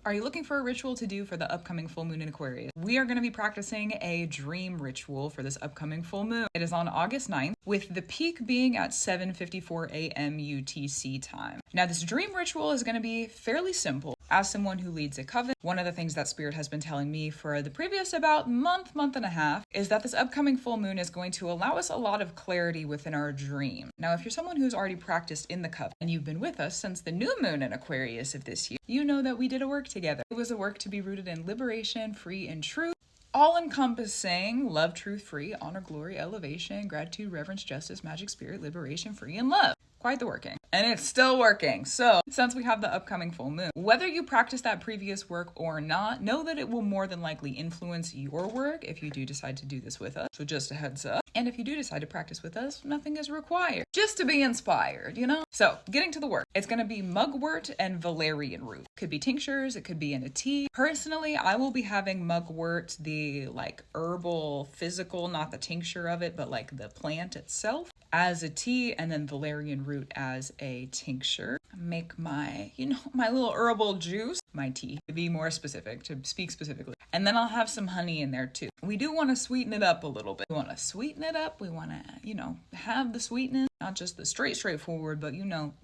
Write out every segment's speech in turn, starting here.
Are you looking for a ritual to do for the upcoming full moon in Aquarius? We are going to be practicing a dream ritual for this upcoming full moon. It is on August 9th, with the peak being at 7:54 a.m. UTC time. Now, this dream ritual is going to be fairly simple. As someone who leads a coven, one of the things that Spirit has been telling me for the previous about month and a half is that this upcoming full moon is going to allow us a lot of clarity within our dream. Now, if you're someone who's already practiced in the coven and you've been with us since the new moon in Aquarius of this year, you know that we did a work together. It was a work to be rooted in liberation, free, and truth. All-encompassing love, truth, free, honor, glory, elevation, gratitude, reverence, justice, magic, spirit, liberation, free, and love. Quite the working. And it's still working. So, since we have the upcoming full moon, whether you practice that previous work or not, know that it will more than likely influence your work if you do decide to do this with us. So just a heads up. And if you do decide to practice with us, nothing is required. Just to be inspired, you know? So, getting to the work. It's going to be mugwort and valerian root. Could be tinctures, it could be in a tea. Personally, I will be having mugwort, the herbal, physical, not the tincture of it, but the plant itself, as a tea, and then valerian root as a tincture. Make my, my little herbal juice, my tea, to be more specific, to speak specifically. And then I'll have some honey in there too. We do want to sweeten it up a little bit. We want to sweeten it up. We want to, have the sweetness, not just the straightforward, but,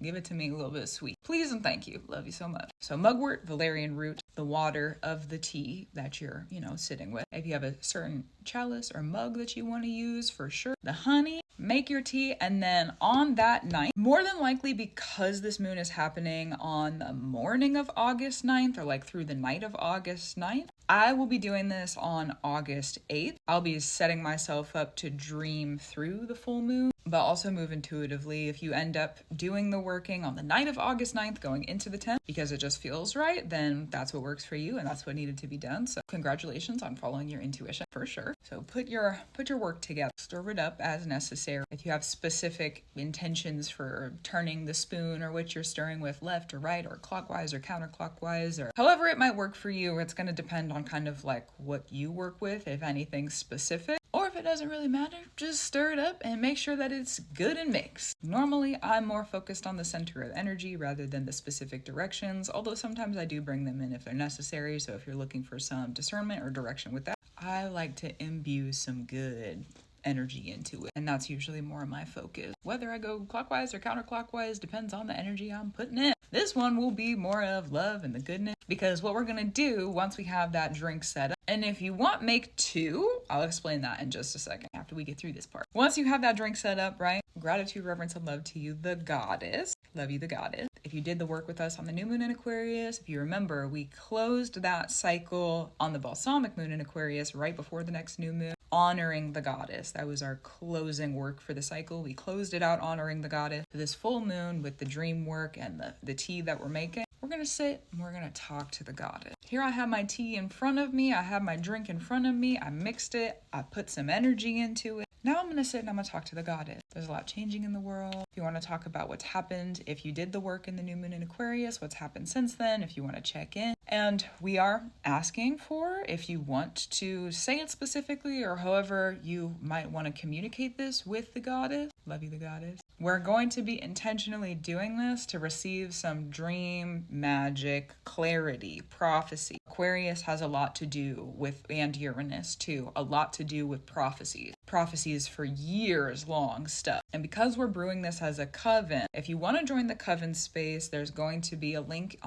give it to me a little bit sweet. Please and thank you. Love you so much. So mugwort, valerian root, the water of the tea that you're, sitting with. If you have a certain chalice or mug that you want to use, for sure. The honey, make your tea, and then on that night, more than likely because this moon is happening on the morning of August 9th or through the night of August 9th, I will be doing this on August 8th. I'll be setting myself up to dream through the full moon, but also move intuitively. If you end up doing the working on the night of August 9th going into the 10th because it just feels right, then that's what works for you and that's what needed to be done. So congratulations on following your intuition for sure. So put your work together, stir it up as necessary. If you have specific intentions for turning the spoon or what you're stirring with left or right or clockwise or counterclockwise or however it might work for you, it's going to depend on kind of what you work with, if anything specific. Or if it doesn't really matter, just stir it up and make sure that it's good and mixed. Normally, I'm more focused on the center of energy rather than the specific directions, although sometimes I do bring them in if they're necessary. So if you're looking for some discernment or direction with that, I like to imbue some good energy into it. And that's usually more of my focus. Whether I go clockwise or counterclockwise depends on the energy I'm putting in. This one will be more of love and the goodness, because what we're going to do once we have that drink set up, and if you want, make two. I'll explain that in just a second after we get through this part. Once you have that drink set up, right? Gratitude, reverence, and love to you, the goddess. Love you, the goddess. If you did the work with us on the new moon in Aquarius, if you remember, we closed that cycle on the balsamic moon in Aquarius right before the next new moon, honoring the goddess. That was our closing work for the cycle. We closed it out honoring the goddess. For this full moon with the dream work and the tea that we're making, we're going to sit and we're going to talk to the goddess. Here I have my tea in front of me. I have my drink in front of me. I mixed it. I put some energy into it. Now I'm going to sit and I'm going to talk to the goddess. There's a lot changing in the world. If you want to talk about what's happened, if you did the work in the new moon in Aquarius, what's happened since then, if you want to check in. And we are asking for, if you want to say it specifically or however you might want to communicate this with the goddess. Love you, the goddess. We're going to be intentionally doing this to receive some dream, magic, clarity, prophecy. Aquarius has a lot to do with, and Uranus too, a lot to do with prophecies. Prophecies for years long stuff. And because we're brewing this as a coven, if you want to join the coven space, there's going to be a link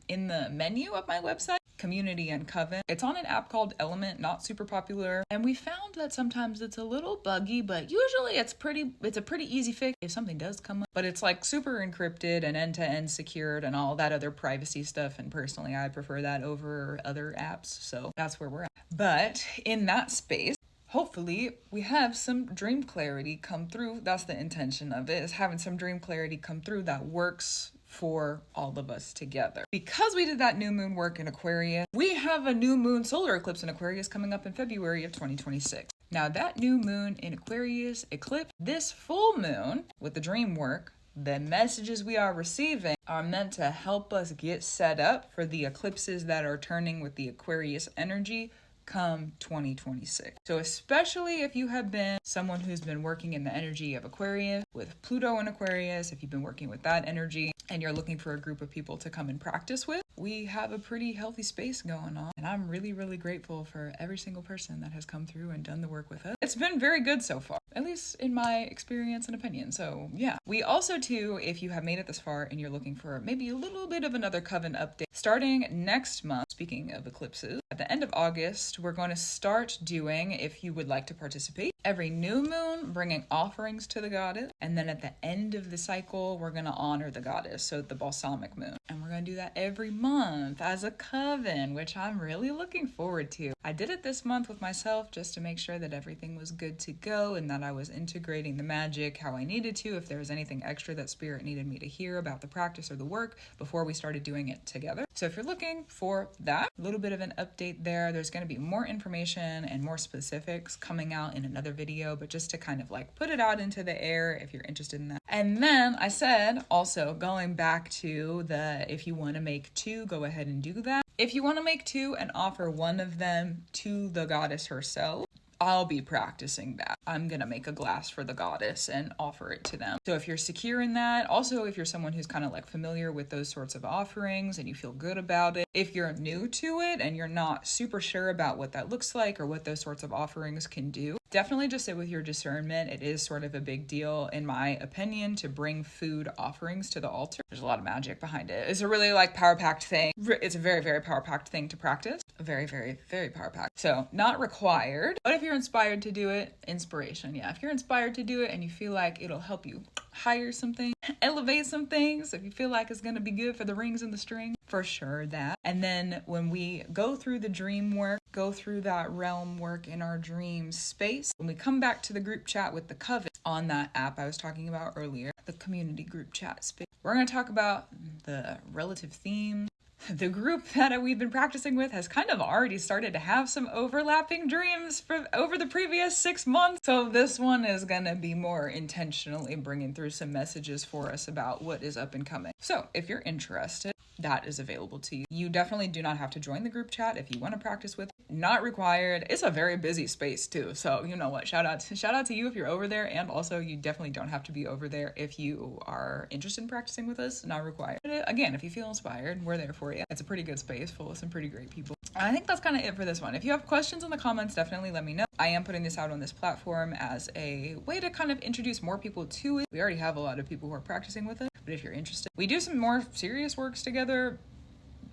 in the menu of my website, Community and Coven. It's on an app called Element, not super popular. And we found that sometimes it's a little buggy, but usually it's a pretty easy fix if something does come up. But it's super encrypted and end-to-end secured and all that other privacy stuff. And personally, I prefer that over other apps. So that's where we're at. But in that space, hopefully we have some dream clarity come through. That's the intention of it, is having some dream clarity come through that works for all of us together. Because we did that new moon work in Aquarius, we have a new moon solar eclipse in Aquarius coming up in February of 2026. Now that new moon in Aquarius eclipse, this full moon with the dream work, the messages we are receiving are meant to help us get set up for the eclipses that are turning with the Aquarius energy come 2026. So especially if you have been someone who's been working in the energy of Aquarius, with Pluto in Aquarius, if you've been working with that energy and you're looking for a group of people to come and practice with, we have a pretty healthy space going on. And I'm really, really grateful for every single person that has come through and done the work with us. It's been very good so far, at least in my experience and opinion. So yeah, we also too, if you have made it this far and you're looking for maybe a little bit of another coven update, starting next month, speaking of eclipses, at the end of August, we're going to start doing, if you would like to participate, every new moon, bringing offerings to the goddess. And then at the end of the cycle, we're going to honor the goddess, so the balsamic moon. And we're going to do that every month as a coven, which I'm really looking forward to. I did it this month with myself just to make sure that everything was good to go and that I was integrating the magic how I needed to, if there was anything extra that spirit needed me to hear about the practice or the work before we started doing it together. So if you're looking for that, a little bit of an update there, there's going to be more information and more specifics coming out in another video, but just to kind of like put it out into the air if you're interested in that. And then I said also, going back to the, if you want to make two, go ahead and do that. If you want to make two and offer one of them to the goddess herself, I'll be practicing that. I'm gonna make a glass for the goddess and offer it to them. So if you're secure in that, also if you're someone who's kind of like familiar with those sorts of offerings and you feel good about it, if you're new to it and you're not super sure about what that looks like or what those sorts of offerings can do, definitely just sit with your discernment. It is sort of a big deal, in my opinion, to bring food offerings to the altar. There's a lot of magic behind it. It's a really like power-packed thing. It's a very, very power-packed thing to practice. Very, very, very power-packed. So not required, but if you're inspired to do it, inspiration. Yeah, if you're inspired to do it and you feel like it'll help you hire something, elevate some things, if you feel like it's going to be good for the rings and the string, for sure that. And then when we go through the dream work, go through that realm work in our dream space, when we come back to the group chat with the coven on that app I was talking about earlier, the community group chat space, we're going to talk about the relative themes. The group that we've been practicing with has kind of already started to have some overlapping dreams for over the previous 6 months. So this one is going to be more intentionally bringing through some messages for us about what is up and coming. So if you're interested, that is available to you. You definitely do not have to join the group chat if you want to practice with. Not required. It's a very busy space too. So you know what? Shout out to you if you're over there. And also you definitely don't have to be over there if you are interested in practicing with us. Not required. But again, if you feel inspired, we're there for you. It's a pretty good space full of some pretty great people. I think that's kind of it for this one. If you have questions in the comments, definitely let me know. I am putting this out on this platform as a way to kind of introduce more people to it. We already have a lot of people who are practicing with it, but if you're interested, we do some more serious works together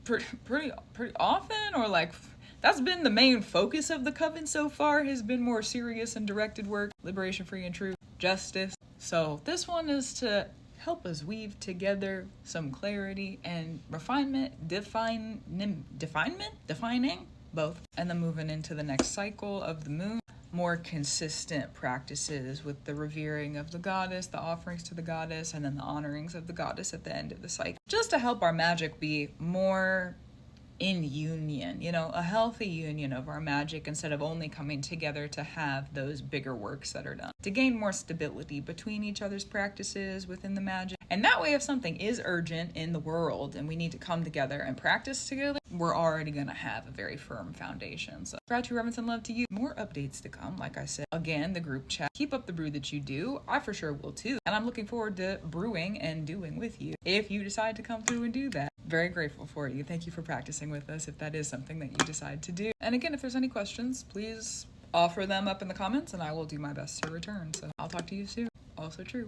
pretty often, or like that's been the main focus of the coven so far, has been more serious and directed work, liberation, free and true, justice. So this one is to help us weave together some clarity and refinement, defining both, and then moving into the next cycle of the moon. More consistent practices with the revering of the goddess, the offerings to the goddess, and then the honorings of the goddess at the end of the cycle. Just to help our magic be more in union, a healthy union of our magic instead of only coming together to have those bigger works that are done. To gain more stability between each other's practices within the magic. And that way, if something is urgent in the world and we need to come together and practice together, we're already going to have a very firm foundation. So gratitude, reverence, and love to you. More updates to come, like I said. Again, the group chat. Keep up the brew that you do. I for sure will too. And I'm looking forward to brewing and doing with you if you decide to come through and do that. Very grateful for you. Thank you for practicing with us if that is something that you decide to do. And again, if there's any questions, please offer them up in the comments and I will do my best to return. So I'll talk to you soon. Also true.